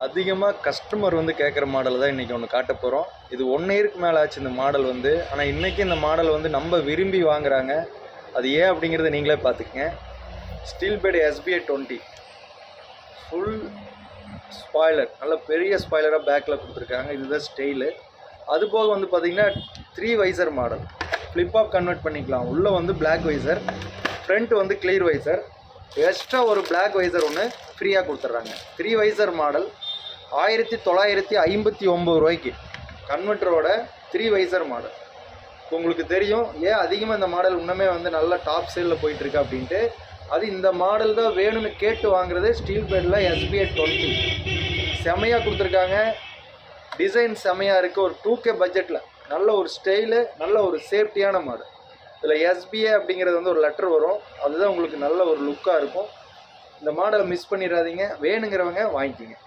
அதிகமாக கஸ்டமர் வந்து கேட்குற மாடல் தான் இன்றைக்கி ஒன்று காட்ட போகிறோம். இது 1 இயருக்கு மேலே ஆச்சு இந்த மாடல் வந்து. ஆனால் இன்றைக்கி இந்த மாடல் வந்து நம்ம விரும்பி வாங்குகிறாங்க. அது ஏன் அப்படிங்கிறத நீங்களே பார்த்துக்கங்க. ஸ்டீல் பேட் SBI 20 ஃபுல் ஸ்பாய்லர், நல்ல பெரிய ஸ்பாய்லராக பேக்கில் கொடுத்துருக்காங்க. இதுதான் ஸ்டைலு. அது போக வந்து பார்த்திங்கன்னா 3 வைசர் மாடல். ஃப்ளிப்பாக கன்வெர்ட் பண்ணிக்கலாம். உள்ளே வந்து பிளாக் வைசர், ஃப்ரண்ட் வந்து கிளியர் வைசர், எக்ஸ்ட்ரா ஒரு பிளாக் வைசர் ஒன்று ஃப்ரீயாக கொடுத்துட்றாங்க. 3 வைசர் மாடல் 1959 ரூபாய்க்கு கன்வெர்ட்டரோட 3 வைசர் மாடல். உங்களுக்கு தெரியும் ஏன் அதிகமாக இந்த மாடல் இன்னுமே வந்து நல்ல டாப் சேலில் போயிட்டுருக்கு அப்படின்ட்டு. அது இந்த மாடல் தான் வேணும்னு கேட்டு வாங்குறது. ஸ்டீல் பேடில் SBI 20 செமையாக கொடுத்துருக்காங்க. டிசைன் செமையாக இருக்குது. ஒரு 2K பட்ஜெட்டில் நல்ல ஒரு ஸ்டைலு, நல்ல ஒரு சேஃப்டியான மாடல். இதில் SBI அப்படிங்கிறது வந்து ஒரு லெட்டர் வரும். அதுதான் உங்களுக்கு நல்ல ஒரு லுக்காக இருக்கும். இந்த மாடலை மிஸ் பண்ணிடாதீங்க. வேணுங்கிறவங்க வாங்கிக்கிங்க.